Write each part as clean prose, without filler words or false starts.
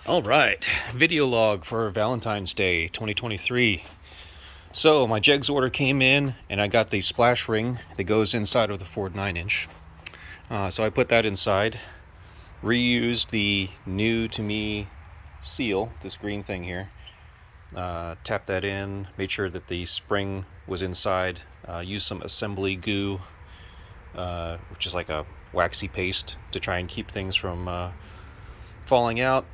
All right, video log for Valentine's Day 2023. So my jegs order came in and I got the splash ring that goes inside of the Ford 9-inch. So I put that inside, reused the new to me seal, this green thing here, tapped that in, made sure that the spring was inside, used some assembly goo, which is like a waxy paste to try and keep things from falling out.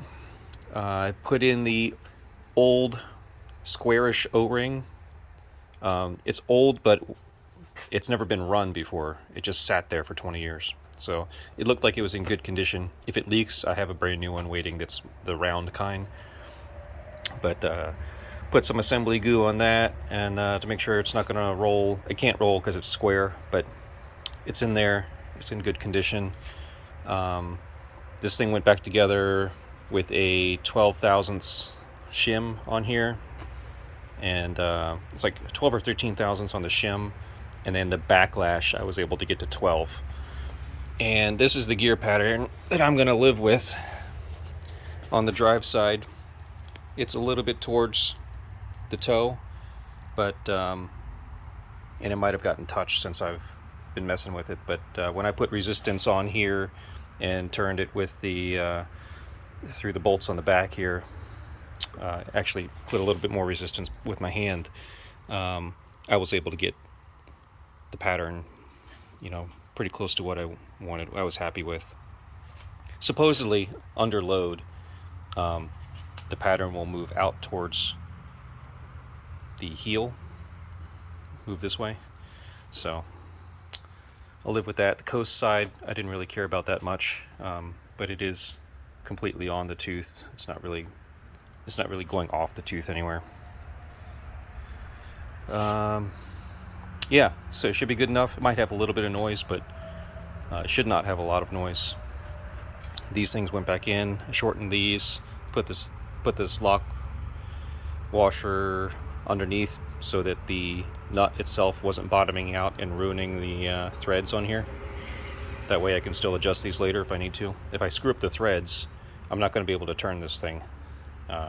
I put in the old squarish O-ring. It's old, but it's never been run before. It just sat there for 20 years. So it looked like it was in good condition. If it leaks, I have a brand new one waiting that's the round kind. But put some assembly goo on that, and to make sure it's not going to roll. It can't roll because it's square, but it's in there. It's in good condition. This thing went back together with a 12 thousandths shim on here, and it's like 12 or 13 thousandths on the shim, and then the backlash I was able to get to 12. And this is the gear pattern that I'm going to live with. On the drive side, it's a little bit towards the toe, but and it might have gotten touched since I've been messing with it, but when I put resistance on here and turned it with the through the bolts on the back here, actually put a little bit more resistance with my hand, I was able to get the pattern, pretty close to what I wanted. I was happy with. Supposedly, under load, the pattern will move out towards the heel, move this way. So I'll live with that. The coast side, I didn't really care about that much, but it is completely on the tooth. It's not really going off the tooth anywhere. Yeah, so it should be good enough. It might have a little bit of noise, but it should not have a lot of noise. These things went back in. I shortened these, put this lock washer underneath so that the nut itself wasn't bottoming out and ruining the threads on here. That way I can still adjust these later if I need to. If I screw up the threads, I'm not going to be able to turn this thing.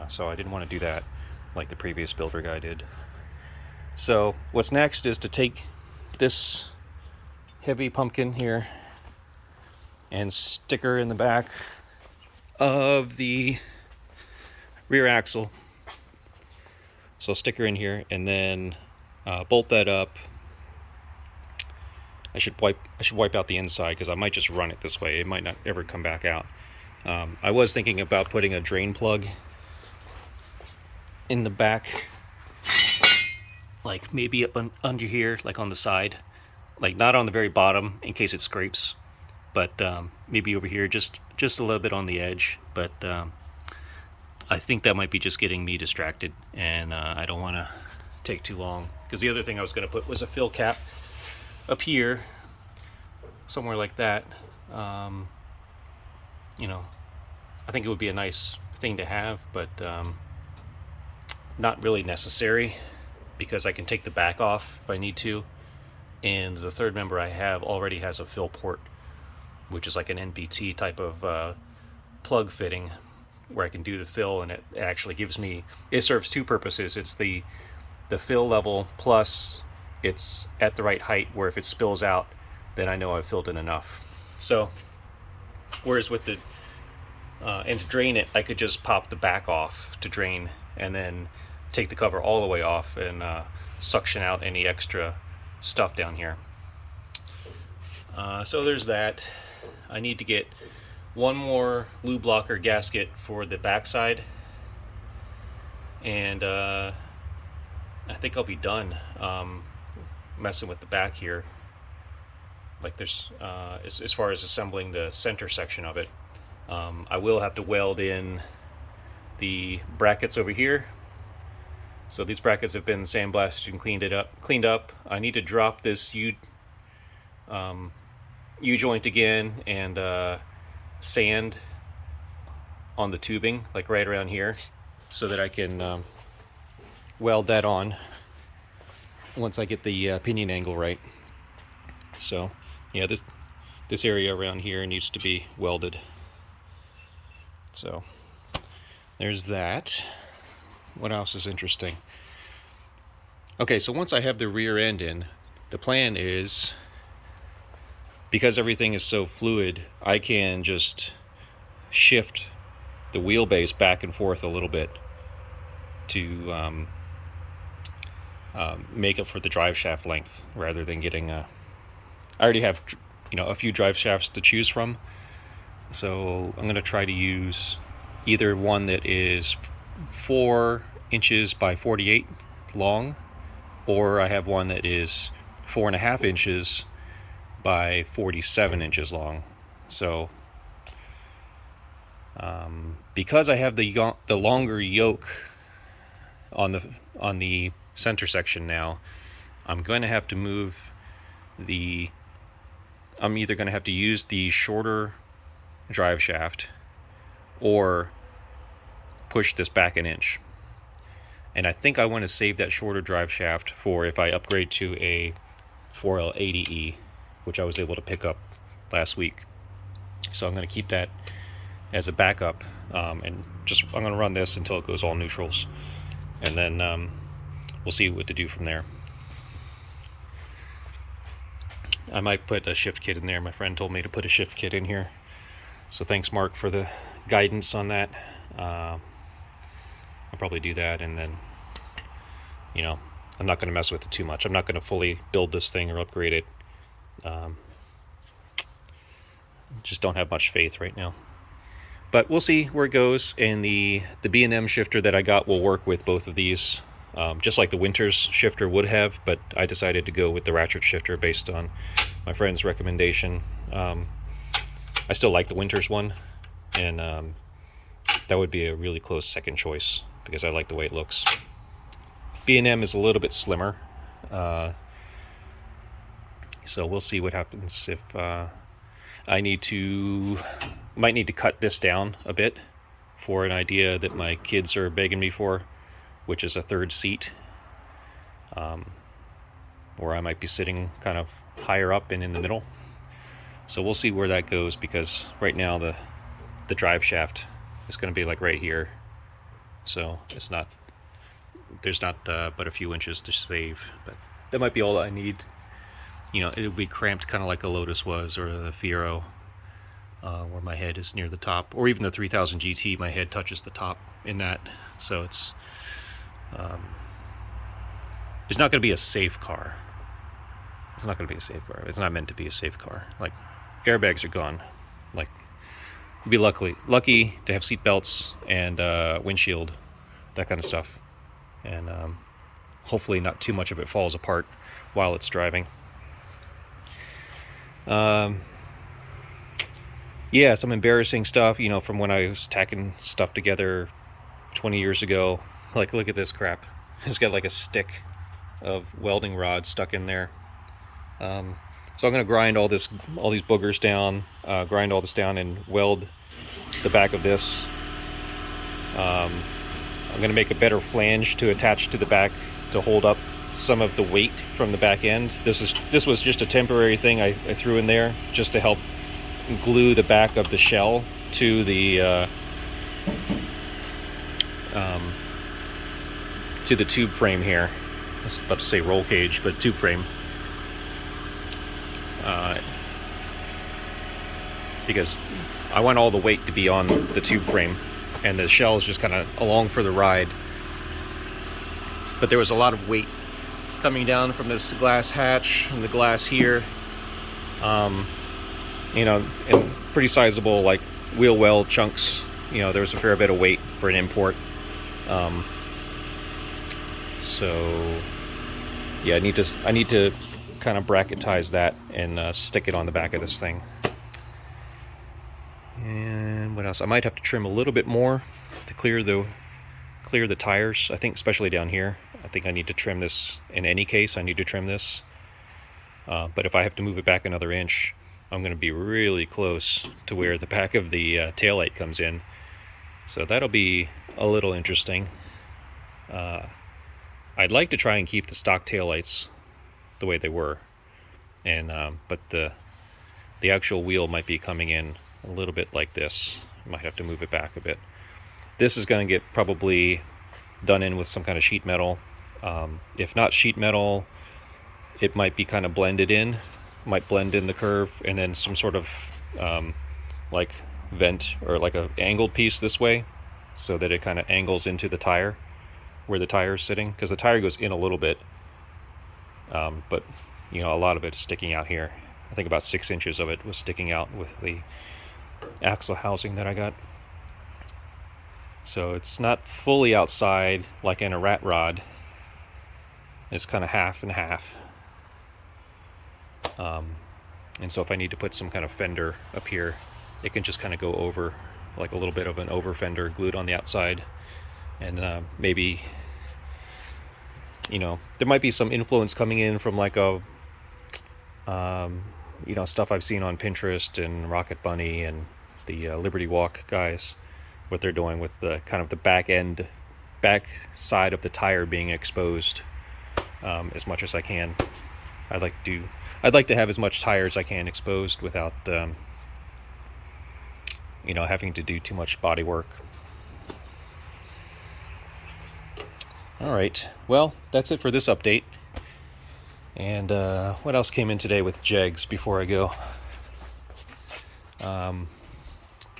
So I didn't want to do that like the previous builder guy did. So what's next is to take this heavy pumpkin here and stick her in the back of the rear axle. So stick her in here and then bolt that up. I should wipe out the inside because I might just run it this way. It might not ever come back out. I was thinking about putting a drain plug in the back, like maybe up under here, like on the side, like not on the very bottom in case it scrapes, but maybe over here, just a little bit on the edge. But I think that might be just getting me distracted, and I don't want to take too long, because the other thing I was going to put was a fill cap up here, somewhere like that. I think it would be a nice thing to have, but not really necessary, because I can take the back off if I need to, and the third member I have already has a fill port, which is like an NBT type of plug fitting where I can do the fill, and it actually gives me, it serves two purposes. It's the fill level, plus it's at the right height where if it spills out, then I know I've filled in enough. So whereas with the and to drain it, I could just pop the back off to drain and then take the cover all the way off and suction out any extra stuff down here. So there's that. I need to get one more lube blocker gasket for the backside, and I think I'll be done messing with the back here. Like there's as far as assembling the center section of it, I will have to weld in the brackets over here. So these brackets have been sandblasted and cleaned up. I need to drop this U-joint again and sand on the tubing, like right around here, so that I can weld that on once I get the pinion angle right. So yeah, this area around here needs to be welded. So there's that. What else is interesting? Okay, so once I have the rear end in, the plan is, because everything is so fluid, I can just shift the wheelbase back and forth a little bit to make up for the drive shaft length, rather than getting a... I already have, a few drive shafts to choose from, so I'm going to try to use either one that is 4 inches by 48 long, or I have one that is 4.5 inches by 47 inches long. So because I have the longer yoke on the center section now, I'm going to have to move the... I'm either going to have to use the shorter drive shaft or push this back an inch. And I think I want to save that shorter drive shaft for if I upgrade to a 4L80E, which I was able to pick up last week. So I'm going to keep that as a backup, and I'm going to run this until it goes all neutrals, and then we'll see what to do from there. I might put a shift kit in there. My friend told me to put a shift kit in here, so thanks, Mark, for the guidance on that. I'll probably do that, and then I'm not going to mess with it too much. I'm not going to fully build this thing or upgrade it. Just don't have much faith right now, but we'll see where it goes. And the B&M shifter that I got will work with both of these, just like the Winters shifter would have, but I decided to go with the ratchet shifter based on my friend's recommendation. I still like the Winters one, and that would be a really close second choice because I like the way it looks. B&M is a little bit slimmer, so we'll see what happens if I might need to cut this down a bit for an idea that my kids are begging me for, which is a third seat, where I might be sitting kind of higher up and in the middle. So we'll see where that goes, because right now the drive shaft is going to be like right here, so there's not but a few inches to save, but that might be all I need. It would be cramped kind of like a Lotus was, or the Fiero, where my head is near the top, or even the 3000 GT, my head touches the top in that. So it's not going to be a safe car. It's not going to be a safe car. It's not meant to be a safe car. Like, airbags are gone. Like, you'd be lucky to have seat belts and windshield, that kind of stuff, and hopefully not too much of it falls apart while it's driving. Yeah, some embarrassing stuff, from when I was tacking stuff together 20 years ago. Like, look at this crap. It's got like a stick of welding rod stuck in there. So I'm going to grind all these boogers down, grind all this down, and weld the back of this. I'm going to make a better flange to attach to the back to hold up some of the weight from the back end. This was just a temporary thing I threw in there just to help glue the back of the shell to the tube frame here. I was about to say roll cage, but tube frame. Because I want all the weight to be on the tube frame, and the shell is just kind of along for the ride. But there was a lot of weight coming down from this glass hatch and the glass here, and pretty sizable, like, wheel well chunks. There was a fair bit of weight for an import. So yeah, I need to kind of bracketize that and stick it on the back of this thing. And what else? I might have to trim a little bit more to clear the tires. I think especially down here. I think I need to trim this. In any case, I need to trim this. But if I have to move it back another inch, I'm going to be really close to where the back of the taillight comes in. So that'll be a little interesting. I'd like to try and keep the stock taillights the way they were, and but the actual wheel might be coming in a little bit like this. I might have to move it back a bit. This is going to get probably done in with some kind of sheet metal. If not sheet metal, it might be kind of blended in, might blend in the curve, and then some sort of like vent or like a angled piece this way, so that it kind of angles into the tire where the tire is sitting, because the tire goes in a little bit, but you know, a lot of it is sticking out here. I think about 6 inches of it was sticking out with the axle housing that I got. So it's not fully outside like in a rat rod. It's kind of half and half. And so if I need to put some kind of fender up here, it can just kind of go over, like a little bit of an over fender glued on the outside. And maybe, you know, there might be some influence coming in from like a, you know, stuff I've seen on Pinterest and Rocket Bunny and the Liberty Walk guys, what they're doing with the kind of the back side of the tire being exposed as much as I can. I'd like to have as much tire as I can exposed without, you know, having to do too much body work. All right, well, that's it for this update. And what else came in today with jegs before I go?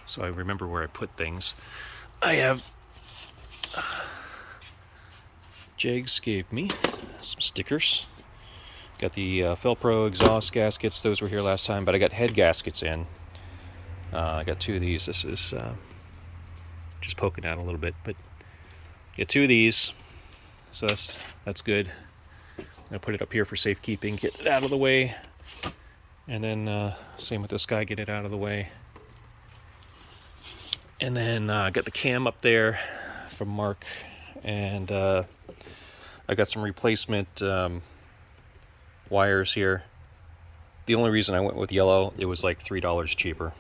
So I remember where I put things. I have jegs gave me some stickers. Got the Felpro exhaust gaskets. Those were here last time, but I got head gaskets in. I got 2 of these. This is just poking out a little bit, but get 2 of these. So that's good. I'm gonna put it up here for safekeeping, get it out of the way, and then same with this guy, get it out of the way. And then I got the cam up there from Mark, and I got some replacement wires here. The only reason I went with yellow, it was like $3 cheaper,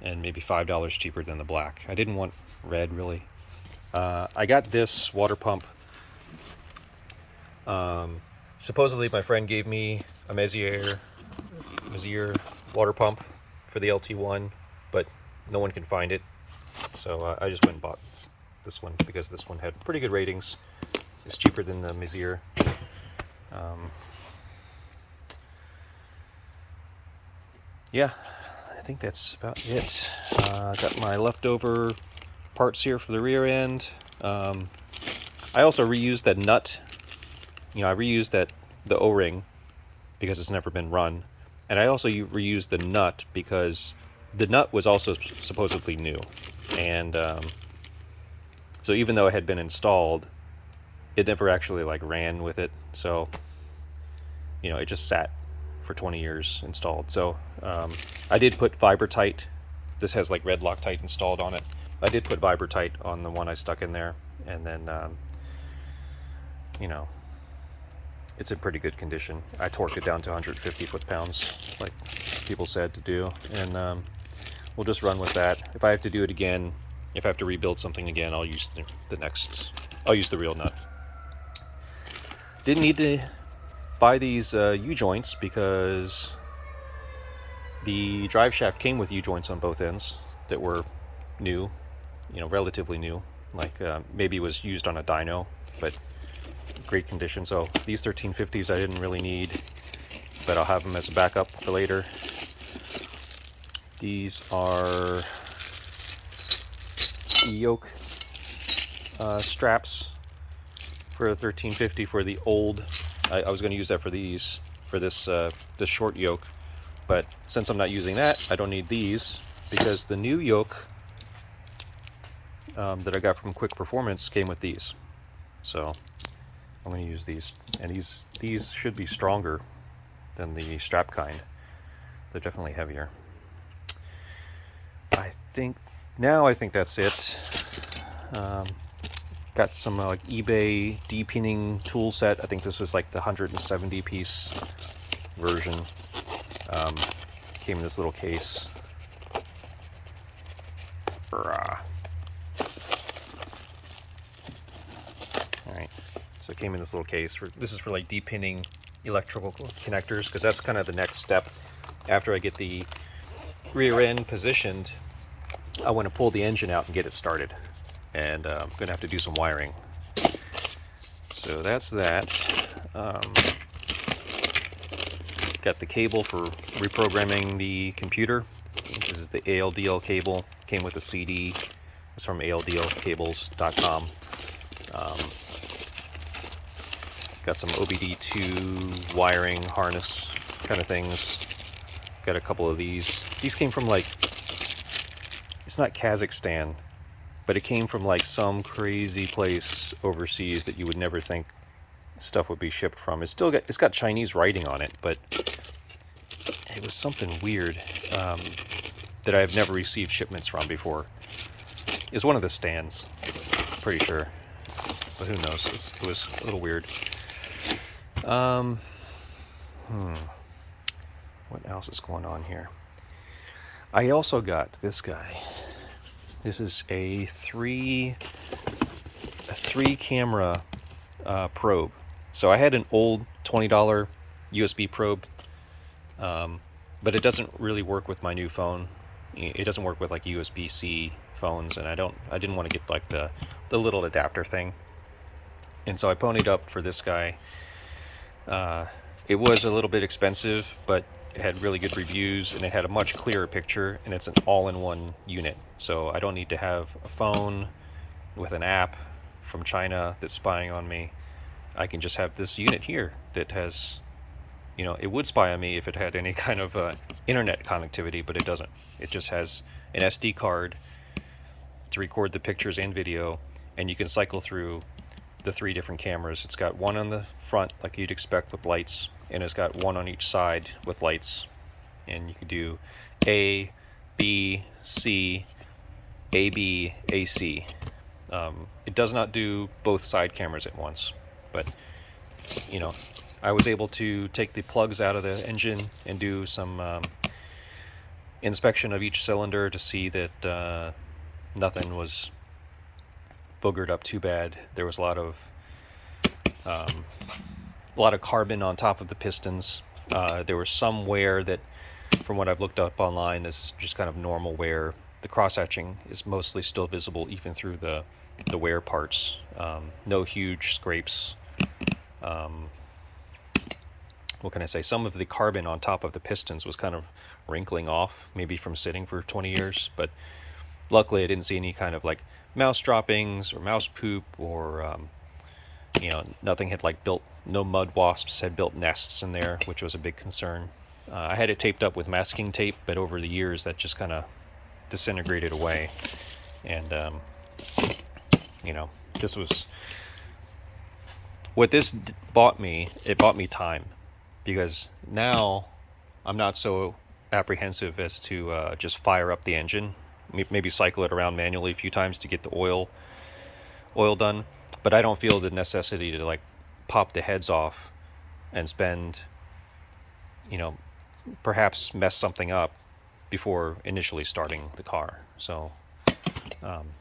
and maybe $5 cheaper than the black. I didn't want red really. I got this water pump. Supposedly my friend gave me a Messier water pump for the LT1, but no one can find it. So I just went and bought this one because this one had pretty good ratings. It's cheaper than the Messier. Yeah, I think that's about it. Got my leftover parts here for the rear end. I also reused that nut. You know, I reused the O-ring because it's never been run, and I also reused the nut because the nut was also supposedly new, and so even though it had been installed, it never actually like ran with it. So, you know, it just sat for 20 years installed. So I did put Vibratight. This has like red Loctite installed on it. I did put Vibratight on the one I stuck in there, and then you know, it's in pretty good condition. I torqued it down to 150 foot-pounds, like people said to do, and we'll just run with that. If I have to do it again, if I have to rebuild something again, I'll use I'll use the real nut. Didn't need to buy these U-joints because the drive shaft came with U-joints on both ends that were new, you know, relatively new, like maybe was used on a dyno, but great condition. So these 1350s I didn't really need, but I'll have them as a backup for later. These are yoke straps for a 1350 for the old. I was going to use that for these, for this short yoke, but since I'm not using that, I don't need these, because the new yoke that I got from Quick Performance came with these. So I'm going to use these, and these should be stronger than the strap kind. They're definitely heavier. I think that's it. Got some like eBay de-pinning tool set. I think this was like the 170 piece version. Came in this little case. Alright, so it came in this little case. This is for like de-pinning electrical connectors, because that's kind of the next step. After I get the rear end positioned, I want to pull the engine out and get it started. and I'm gonna have to do some wiring. So that's that. Got the cable for reprogramming the computer. This is the ALDL cable. Came with a CD. It's from aldlcables.com. Got some OBD2 wiring harness kind of things. Got a couple of these. These came from like, it's not Kazakhstan, but it came from like some crazy place overseas that you would never think stuff would be shipped from. It's got Chinese writing on it, but it was something weird that I've never received shipments from before. It's one of the stands, pretty sure, but who knows? It was a little weird. What else is going on here? I also got this guy. This is a three camera probe. So I had an old $20 USB probe, but it doesn't really work with my new phone. It doesn't work with like USB-C phones, and I didn't want to get like the little adapter thing. And so I ponied up for this guy. It was a little bit expensive, but it had really good reviews, and it had a much clearer picture, and it's an all-in-one unit. So I don't need to have a phone with an app from China that's spying on me. I can just have this unit here that has, it would spy on me if it had any kind of internet connectivity, but it doesn't. It just has an SD card to record the pictures and video, and you can cycle through the 3 different cameras. It's got one on the front like you'd expect with lights, and it's got one on each side with lights, and you could do A, B, C, AB, AC. It does not do both side cameras at once, but I was able to take the plugs out of the engine and do some inspection of each cylinder to see that nothing was boogered up too bad. There was a lot of carbon on top of the pistons. There was some wear that, from what I've looked up online, this is just kind of normal wear. The cross-hatching is mostly still visible even through the wear parts. No huge scrapes. What can I say? Some of the carbon on top of the pistons was kind of wrinkling off, maybe from sitting for 20 years, but luckily I didn't see any kind of like mouse droppings or mouse poop, or nothing had like no mud wasps had built nests in there, which was a big concern. I had it taped up with masking tape, but over the years that just kind of disintegrated away. And this was what this bought me. It bought me time, because now I'm not so apprehensive as to just fire up the engine, maybe cycle it around manually a few times to get the oil done. But I don't feel the necessity to like pop the heads off and spend, perhaps mess something up before initially starting the car. So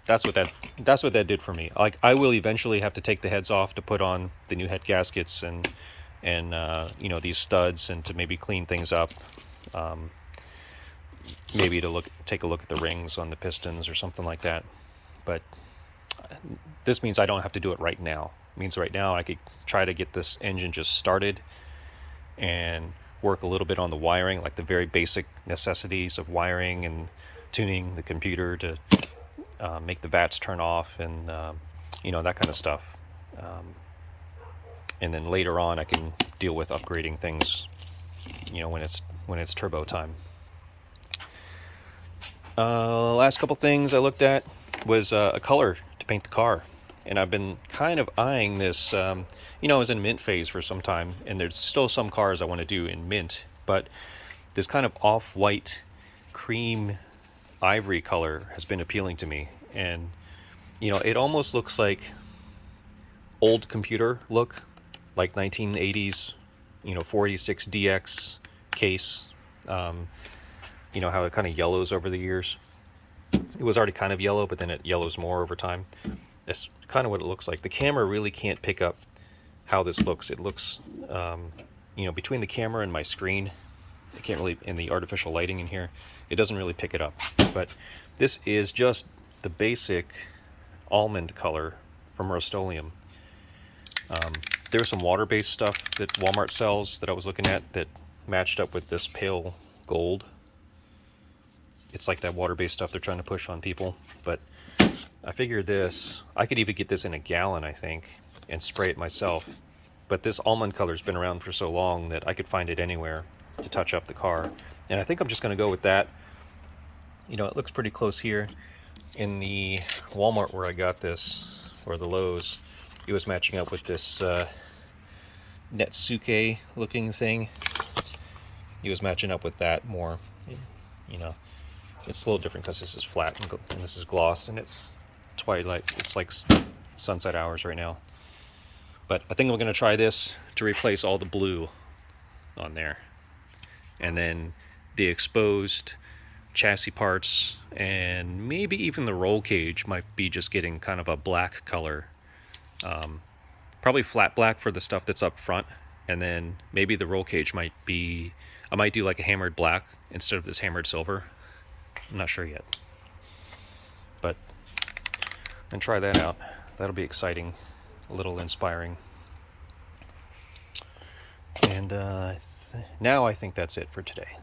that's what that did for me. Like, I will eventually have to take the heads off to put on the new head gaskets and these studs, and to maybe clean things up. Maybe to take a look at the rings on the pistons or something like that. But this means I don't have to do it right now. It means right now I could try to get this engine just started and work a little bit on the wiring, like the very basic necessities of wiring and tuning the computer to make the VATs turn off, and that kind of stuff. And then later on I can deal with upgrading things, when it's turbo time. Last couple things I looked at was a color to paint the car, and I've been kind of eyeing this. I was in mint phase for some time, and there's still some cars I want to do in mint, but this kind of off-white cream ivory color has been appealing to me. And it almost looks like old computer look, like 1980s 46DX case. How it kind of yellows over the years. It was already kind of yellow, but then it yellows more over time. That's kind of what it looks like. The camera really can't pick up how this looks. It looks, between the camera and my screen, I can't really, in the artificial lighting in here, it doesn't really pick it up. But this is just the basic almond color from Rust-Oleum. There was some water-based stuff that Walmart sells that I was looking at that matched up with this pale gold. It's like that water-based stuff they're trying to push on people. But I figured this, I could even get this in a gallon, I think, and spray it myself. But this almond color's been around for so long that I could find it anywhere to touch up the car. And I think I'm just going to go with that. You know, it looks pretty close here. In the Walmart where I got this, or the Lowe's, it was matching up with this Netsuke looking thing. He was matching up with that more. You know, it's a little different because this is flat and this is gloss, and it's twilight. It's like sunset hours right now. But I think I'm going to try this to replace all the blue on there. And then the exposed chassis parts and maybe even the roll cage might be just getting kind of a black color. Probably flat black for the stuff that's up front. And then maybe the roll cage might be, I might do like a hammered black instead of this hammered silver. I'm not sure yet. But I'm going to try that out. That'll be exciting. A little inspiring. And now I think that's it for today.